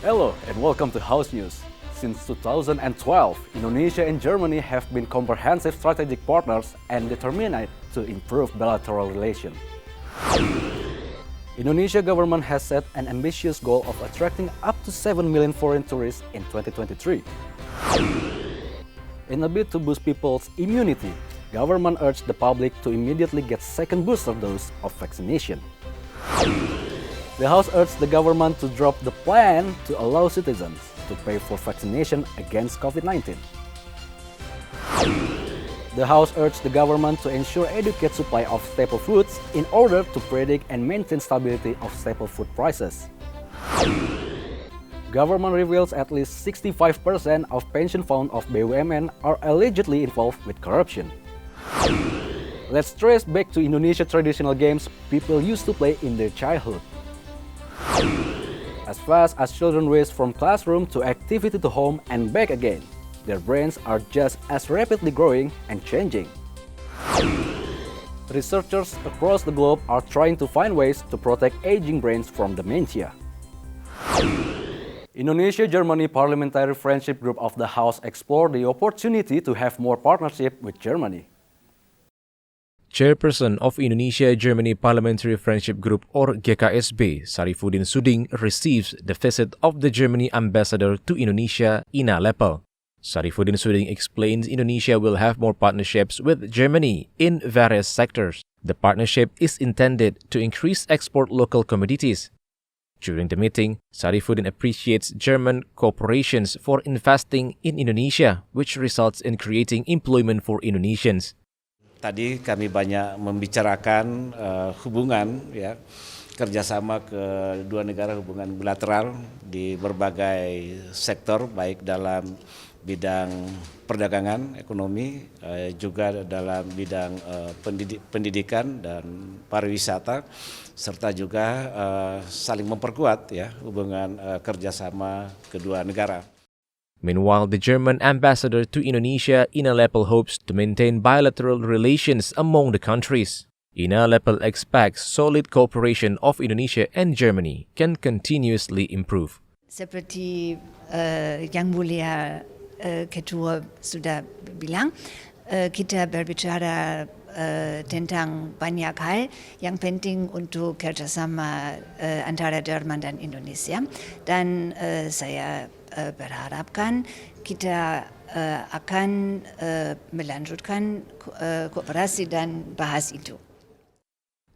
Hello and welcome to House News. Since 2012, Indonesia and Germany have been comprehensive strategic partners and determined to improve bilateral relations. Indonesia government has set an ambitious goal of attracting up to 7 million foreign tourists in 2023. In a bid to boost people's immunity, government urged the public to immediately get second booster dose of vaccination. The House urged the government to drop the plan to allow citizens to pay for vaccination against COVID-19. The House urged the government to ensure adequate supply of staple foods in order to predict and maintain stability of staple food prices. Government reveals at least 65% of pension funds of BUMN are allegedly involved with corruption. Let's trace back to Indonesia traditional games people used to play in their childhood. As fast as children race from classroom to activity to home and back again, their brains are just as rapidly growing and changing. Researchers across the globe are trying to find ways to protect aging brains from dementia. Indonesia-Germany Parliamentary Friendship Group of the House explored the opportunity to have more partnership with Germany. Chairperson of Indonesia-Germany Parliamentary Friendship Group or GKSB, Sarifuddin Suding, receives the visit of the Germany ambassador to Indonesia, Ina Lepel. Sarifuddin Suding explains Indonesia will have more partnerships with Germany in various sectors. The partnership is intended to increase export local commodities. During the meeting, Sarifuddin appreciates German corporations for investing in Indonesia, which results in creating employment for Indonesians. Tadi kami banyak membicarakan hubungan kerjasama kedua negara, hubungan bilateral di berbagai sektor, baik dalam bidang perdagangan, ekonomi, juga dalam bidang pendidikan dan pariwisata, serta juga saling memperkuat hubungan kerjasama kedua negara. Meanwhile, the German ambassador to Indonesia, Ina Lepel, hopes to maintain bilateral relations among the countries. Ina Lepel expects solid cooperation of Indonesia and Germany can continuously improve. Seperti Yang Mulia Ketua sudah bilang, kita berbicara tentang banyak hal yang penting untuk kerjasama antara Jerman dan Indonesia, dan saya berharapkan kita akan melanjutkan kooperasi dan bahas itu.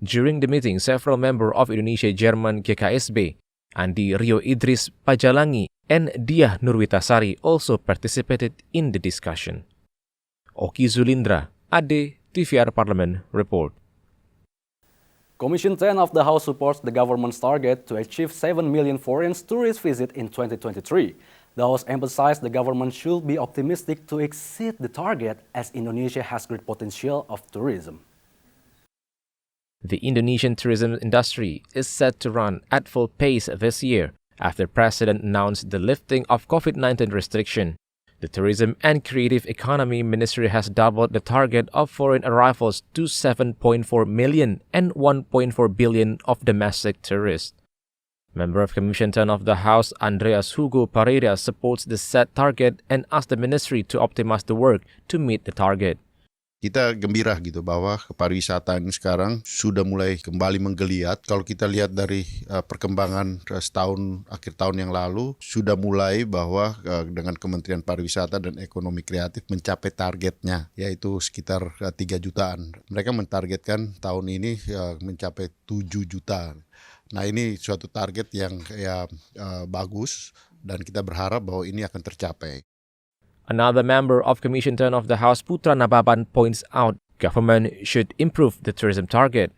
During the meeting, several members of Indonesia-German GKSB, Andi Rio Idris Pajalangi and Diah Nurwitasari, also participated in the discussion. Oki Zulindra, AD, TVR Parlemen, report. Commission 10 of the House supports the government's target to achieve 7 million foreign tourist visits in 2023. The House emphasized the government should be optimistic to exceed the target as Indonesia has great potential of tourism. The Indonesian tourism industry is set to run at full pace this year after President announced the lifting of COVID-19 restriction. The Tourism and Creative Economy Ministry has doubled the target of foreign arrivals to 7.4 million and 1.4 billion of domestic tourists. Member of Commission 10 of the House, Andreas Hugo Pereira, supports the set target and asked the ministry to optimize the work to meet the target. Kita gembira gitu bahwa pariwisata ini sekarang sudah mulai kembali menggeliat. Kalau kita lihat dari perkembangan setahun akhir tahun yang lalu, sudah mulai bahwa dengan Kementerian Pariwisata dan Ekonomi Kreatif mencapai targetnya, yaitu sekitar 3 jutaan. Mereka mentargetkan tahun ini mencapai 7 juta. Nah, ini suatu target yang bagus dan kita berharap bahwa ini akan tercapai. Another member of Commission 10 of the House, Putra Nababan, points out government should improve the tourism target.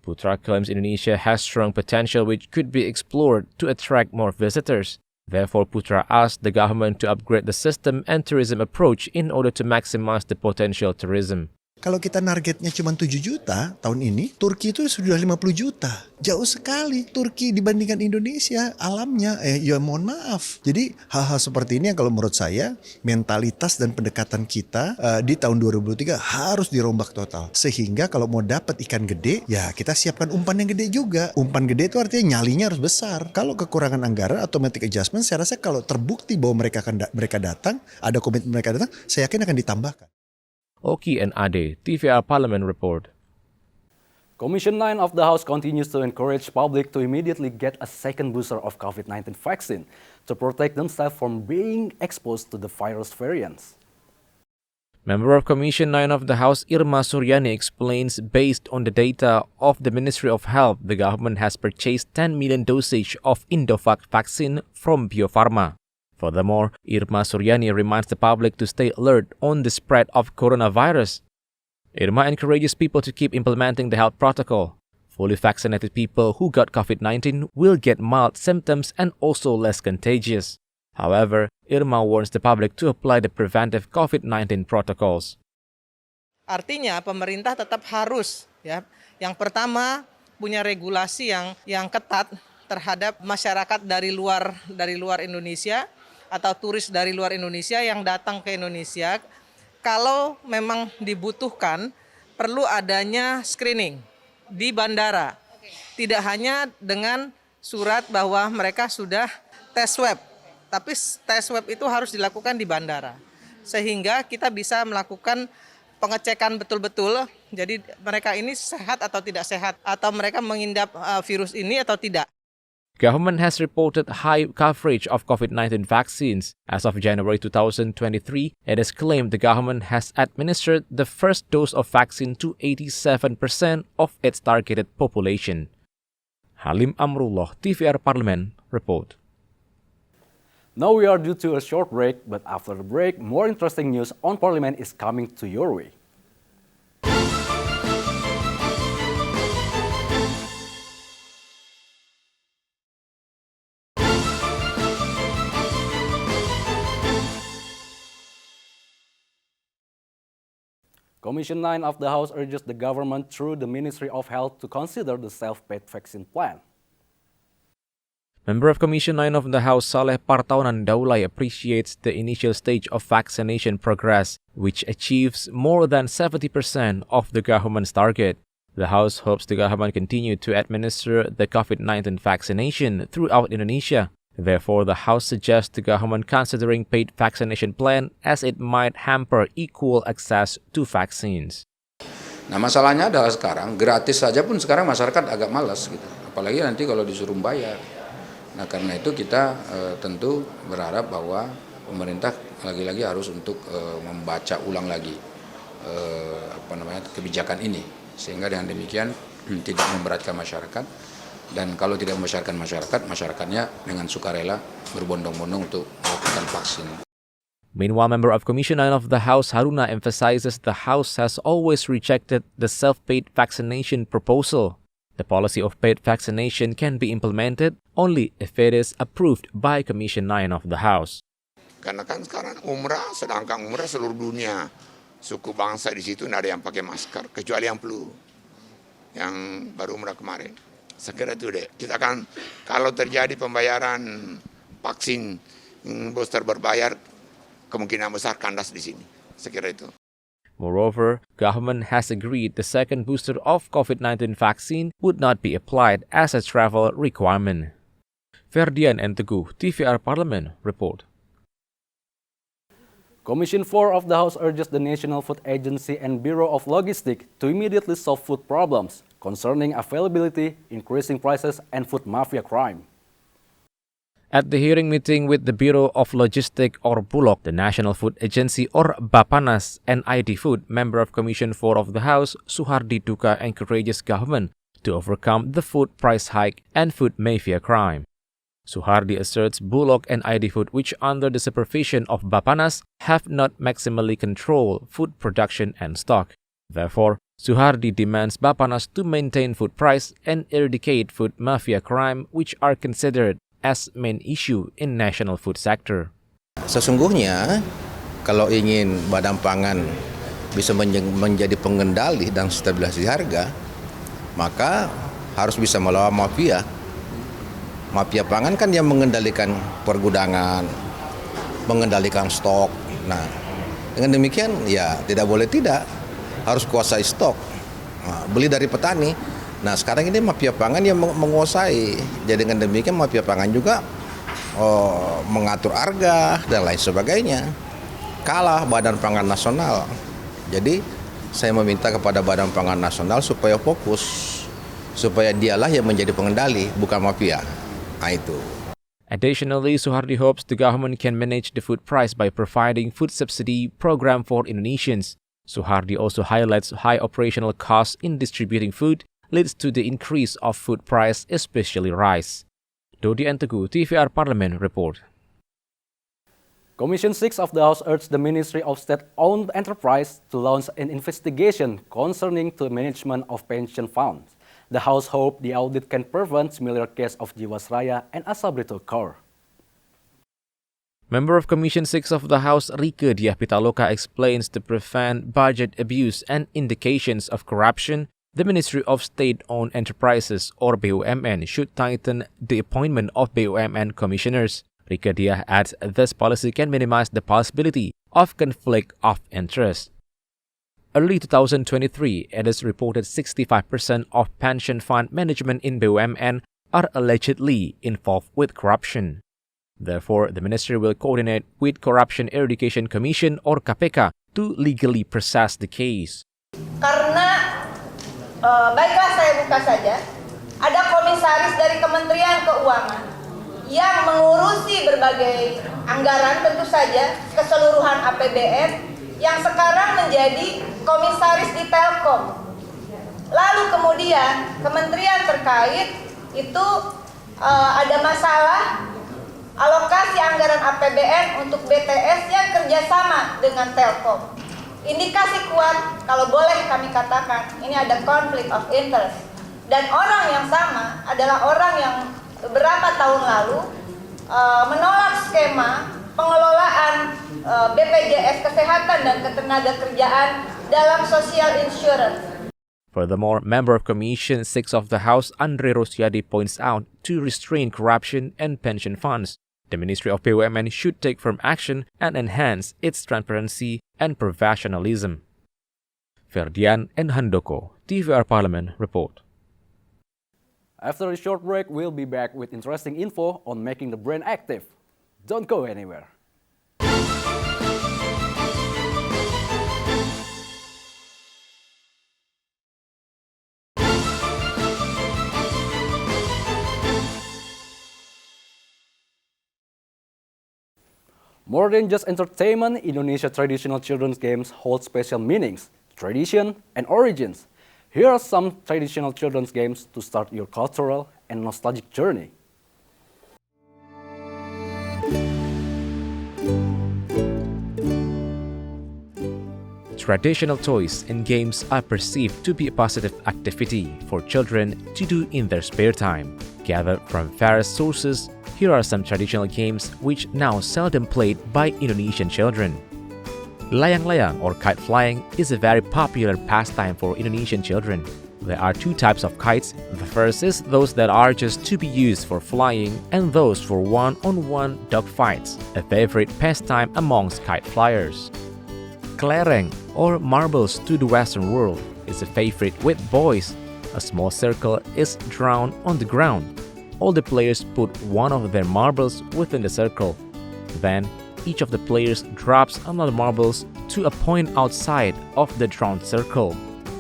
Putra claims Indonesia has strong potential which could be explored to attract more visitors. Therefore, Putra asked the government to upgrade the system and tourism approach in order to maximize the potential tourism. Kalau kita targetnya cuma 7 juta tahun ini, Turki itu sudah 50 juta. Jauh sekali Turki dibandingkan Indonesia, alamnya, ya mohon maaf. Jadi hal-hal seperti ini yang kalau menurut saya, mentalitas dan pendekatan kita di tahun 2023 harus dirombak total. Sehingga kalau mau dapat ikan gede, ya kita siapkan umpan yang gede juga. Umpan gede itu artinya nyalinya harus besar. Kalau kekurangan anggaran, automatic adjustment, saya rasa kalau terbukti bahwa mereka datang, ada komitmen mereka datang, saya yakin akan ditambahkan. Oki and Ade, TVR Parliament Report. Commission 9 of the House continues to encourage public to immediately get a second booster of COVID-19 vaccine to protect themselves from being exposed to the virus variants. Member of Commission 9 of the House Irma Suryani explains based on the data of the Ministry of Health, the government has purchased 10 million dosage of Indovac vaccine from Bio Farma. Furthermore, Irma Suryani reminds the public to stay alert on the spread of coronavirus. Irma encourages people to keep implementing the health protocol. Fully vaccinated people who got COVID-19 will get mild symptoms and also less contagious. However, Irma warns the public to apply the preventive COVID-19 protocols. Artinya pemerintah tetap harus, ya, yang pertama punya regulasi yang ketat terhadap masyarakat dari luar Indonesia atau turis dari luar Indonesia yang datang ke Indonesia. Kalau memang dibutuhkan, perlu adanya screening di bandara. Tidak hanya dengan surat bahwa mereka sudah tes swab, tapi tes swab itu harus dilakukan di bandara. Sehingga kita bisa melakukan pengecekan betul-betul, jadi mereka ini sehat atau tidak sehat, atau mereka mengidap virus ini atau tidak. Government has reported high coverage of COVID-19 vaccines. As of January 2023, it has claimed the government has administered the first dose of vaccine to 87% of its targeted population. Halim Amrullah, TVR Parlemen, report. Now we are due to a short break, but after the break, more interesting news on Parliament is coming to your way. Commission 9 of the House urges the government through the Ministry of Health to consider the self-paid vaccine plan. Member of Commission 9 of the House Saleh Partaunan Daulay appreciates the initial stage of vaccination progress, which achieves more than 70% of the government's target. The House hopes the government continue to administer the COVID-19 vaccination throughout Indonesia. Therefore, the House suggests the government considering paid vaccination plan as it might hamper equal access to vaccines. Nah, masalahnya adalah sekarang gratis saja pun sekarang masyarakat agak malas gitu. Apalagi nanti kalau disuruh bayar. Nah, karena itu kita tentu berharap bahwa pemerintah lagi-lagi harus untuk membaca ulang lagi kebijakan ini sehingga dengan demikian tidak memberatkan masyarakat. Dan kalau tidak membesarkan masyarakat, masyarakatnya dengan sukarela berbondong-bondong untuk melakukan vaksin. Meanwhile, member of Commission 9 of the House Haruna emphasizes the House has always rejected the self-paid vaccination proposal. The policy of paid vaccination can be implemented only if it is approved by Commission 9 of the House. Karena kan sekarang umrah, sedangkan umrah seluruh dunia. Suku bangsa di situ tidak ada yang pakai masker, kecuali yang flu. Yang baru umrah kemarin. Saya kira itu deh. Kita kan kalau terjadi pembayaran vaksin booster berbayar, kemungkinan besar kandas di sini. Saya kira itu. Moreover, government has agreed the second booster of COVID-19 vaccine would not be applied as a travel requirement. Ferdian and Teguh, TVR Parlemen, report. Commission 4 of the House urges the National Food Agency and Bureau of Logistics to immediately solve food problems concerning availability, increasing prices, and food mafia crime. At the hearing meeting with the Bureau of Logistics or Bulog, the National Food Agency or Bapanas and ID Food, member of Commission 4 of the House, Suhardi Duka encourages government to overcome the food price hike and food mafia crime. Suhardi asserts Bulog and ID Food, which under the supervision of Bapanas, have not maximally controlled food production and stock. Therefore, Suhardi demands Bapanas to maintain food price and eradicate food mafia crime, which are considered as main issue in national food sector. Sesungguhnya, kalau ingin Badan Pangan bisa menjadi pengendali dan stabilisasi harga, maka harus bisa melawan mafia. Mafia pangan kan yang mengendalikan pergudangan, mengendalikan stok. Nah, dengan demikian ya tidak boleh tidak, harus kuasai stok. Nah, beli dari petani. Nah, sekarang ini mafia pangan yang menguasai. Jadi dengan demikian mafia pangan juga mengatur harga dan lain sebagainya. Kalah Badan Pangan Nasional. Jadi saya meminta kepada Badan Pangan Nasional supaya fokus, supaya dialah yang menjadi pengendali, bukan mafia. Nah, itu. Additionally, Suhardi hopes the government can manage the food price by providing food subsidy program for Indonesians. Suhardi also highlights high operational costs in distributing food leads to the increase of food price, especially rice. Dodi Teguh, TVR Parlemen report. Commission 6 of the House urged the Ministry of State-owned enterprise to launch an investigation concerning the management of pension funds. The House hoped the audit can prevent similar case of Jiwasraya and Asabrito Core. Member of Commission 6 of the House, Rike Diah Pitaloka, explains to prevent budget abuse and indications of corruption, the Ministry of State-owned enterprises, or BUMN, should tighten the appointment of BUMN commissioners. Rike Diah adds this policy can minimize the possibility of conflict of interest. Early 2023, it is reported 65% of pension fund management in BUMN are allegedly involved with corruption. Therefore, the ministry will coordinate with Corruption Eradication Commission or KPK to legally process the case. Karena, baiklah saya buka saja, ada komisaris dari Kementerian Keuangan yang mengurusi berbagai anggaran, tentu saja keseluruhan APBN, yang sekarang menjadi komisaris di Telkom. Lalu kemudian kementerian terkait itu ada masalah alokasi anggaran APBN untuk BTS yang kerjasama dengan Telkom. Indikasi kuat, kalau boleh kami katakan, ini ada conflict of interest. Dan orang yang sama adalah orang yang beberapa tahun lalu menolak skema pengelolaan BPJS Kesehatan dan Ketenagakerjaan dalam social insurance. Furthermore, member of Commission 6 of the House, Andre Rosiadi, points out to restrain corruption and pension funds, the Ministry of BUMN should take firm action and enhance its transparency and professionalism. Ferdian and Handoko, TVR Parlemen report. After a short break, we'll be back with interesting info on making the brain active. Don't go anywhere. More than just entertainment, Indonesia traditional children's games hold special meanings, tradition, and origins. Here are some traditional children's games to start your cultural and nostalgic journey. Traditional toys and games are perceived to be a positive activity for children to do in their spare time. Gathered from various sources, here are some traditional games which now seldom played by Indonesian children. Layang-layang or kite flying is a very popular pastime for Indonesian children. There are two types of kites. The first is those that are just to be used for flying and those for one-on-one dogfights, a favorite pastime amongst kite flyers. Kelereng or marbles to the Western world is a favorite with boys. A small circle is drawn on the ground. All the players put one of their marbles within the circle. Then, each of the players drops another marbles to a point outside of the drawn circle.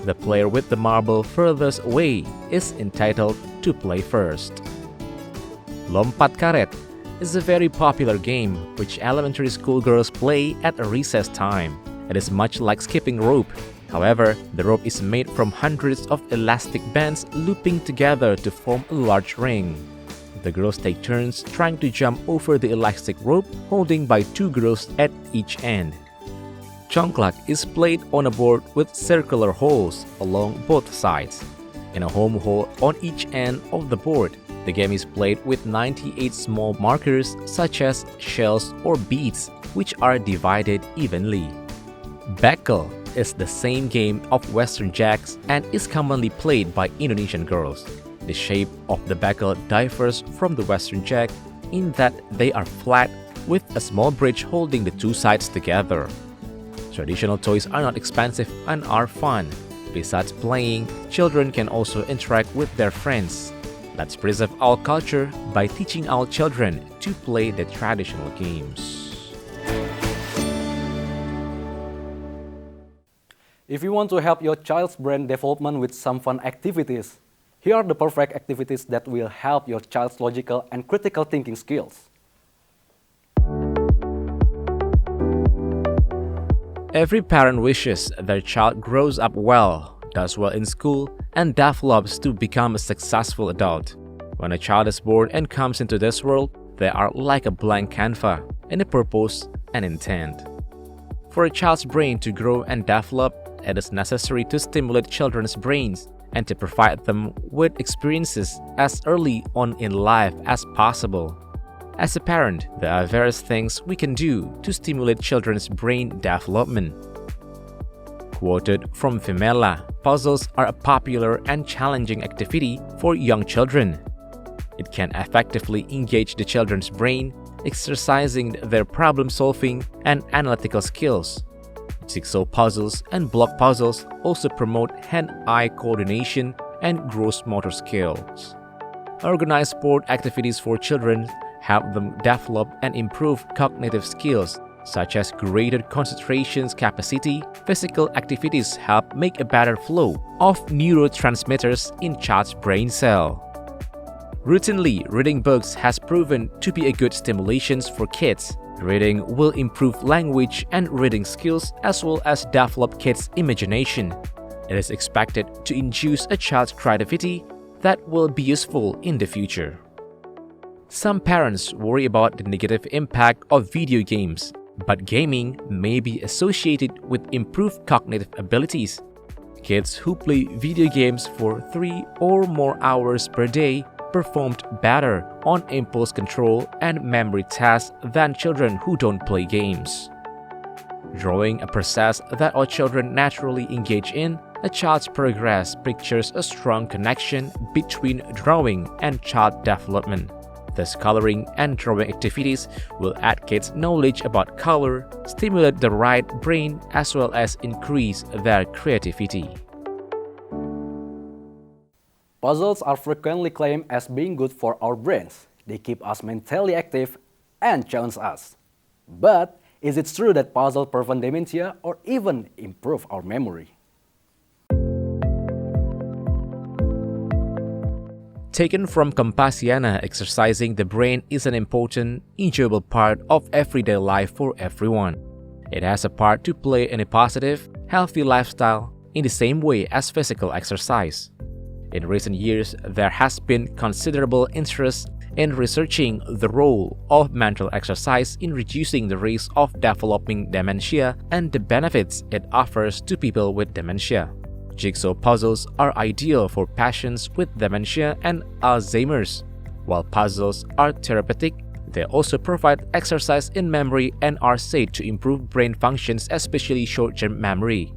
The player with the marble furthest away is entitled to play first. Lompat karet is a very popular game which elementary school girls play at a recess time. It is much like skipping rope. However, the rope is made from hundreds of elastic bands looping together to form a large ring. The girls take turns trying to jump over the elastic rope, holding by two girls at each end. Congklak is played on a board with circular holes along both sides. In a home hole on each end of the board, the game is played with 98 small markers such as shells or beads, which are divided evenly. Bekel is the same game of Western jacks and is commonly played by Indonesian girls. The shape of the bekel differs from the Western jack in that they are flat with a small bridge holding the two sides together. Traditional toys are not expensive and are fun. Besides playing, children can also interact with their friends. Let's preserve our culture by teaching our children to play the traditional games. If you want to help your child's brain development with some fun activities, here are the perfect activities that will help your child's logical and critical thinking skills. Every parent wishes their child grows up well, does well in school, and develops to become a successful adult. When a child is born and comes into this world, they are like a blank canvas in a purpose and intent. For a child's brain to grow and develop, it is necessary to stimulate children's brains and to provide them with experiences as early on in life as possible. As a parent, there are various things we can do to stimulate children's brain development. Quoted from Vimela, puzzles are a popular and challenging activity for young children. It can effectively engage the children's brain, exercising their problem-solving and analytical skills. Jigsaw puzzles and block puzzles also promote hand-eye coordination and gross motor skills. Organized sport activities for children help them develop and improve cognitive skills such as greater concentration capacity. Physical activities help make a better flow of neurotransmitters in child's brain cell. Routinely reading books has proven to be a good stimulation for kids. Reading will improve language and reading skills as well as develop kids' imagination. It is expected to induce a child's creativity that will be useful in the future. Some parents worry about the negative impact of video games, but gaming may be associated with improved cognitive abilities. Kids who play video games for 3 or more hours per day performed better on impulse control and memory tasks than children who don't play games. Drawing, a process that all children naturally engage in, a child's progress pictures a strong connection between drawing and child development. Thus, coloring and drawing activities will add kids' knowledge about color, stimulate the right brain, as well as increase their creativity. Puzzles are frequently claimed as being good for our brains. They keep us mentally active and challenge us. But is it true that puzzles prevent dementia or even improve our memory? Taken from Compasiana, exercising the brain is an important, enjoyable part of everyday life for everyone. It has a part to play in a positive, healthy lifestyle in the same way as physical exercise. In recent years, there has been considerable interest in researching the role of mental exercise in reducing the risk of developing dementia and the benefits it offers to people with dementia. Jigsaw puzzles are ideal for patients with dementia and Alzheimer's. While puzzles are therapeutic, they also provide exercise in memory and are said to improve brain functions, especially short-term memory.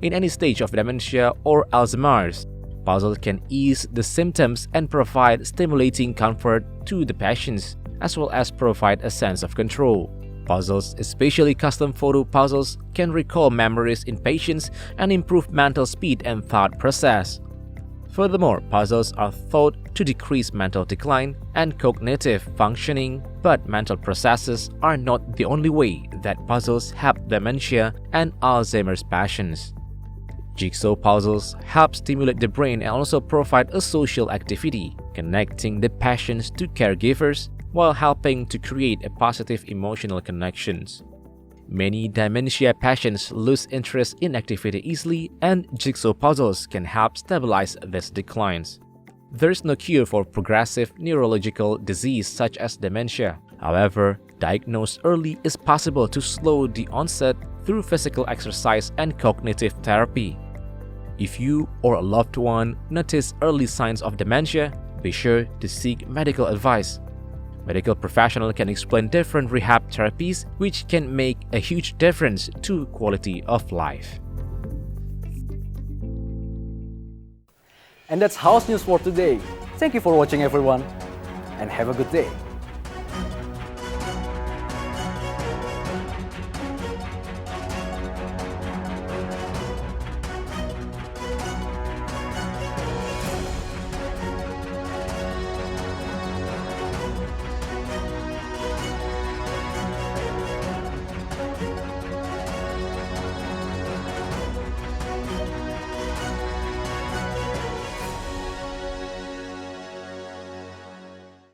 In any stage of dementia or Alzheimer's, puzzles can ease the symptoms and provide stimulating comfort to the patients, as well as provide a sense of control. Puzzles, especially custom photo puzzles, can recall memories in patients and improve mental speed and thought process. Furthermore, puzzles are thought to decrease mental decline and cognitive functioning, but mental processes are not the only way that puzzles help dementia and Alzheimer's patients. Jigsaw puzzles help stimulate the brain and also provide a social activity, connecting the patients to caregivers while helping to create a positive emotional connections. Many dementia patients lose interest in activity easily, and jigsaw puzzles can help stabilize these declines. There is no cure for progressive neurological disease such as dementia. However, diagnosed early is possible to slow the onset through physical exercise and cognitive therapy. If you or a loved one notice early signs of dementia, be sure to seek medical advice. Medical professionals can explain different rehab therapies which can make a huge difference to quality of life. And that's House News for today. Thank you for watching everyone, and have a good day.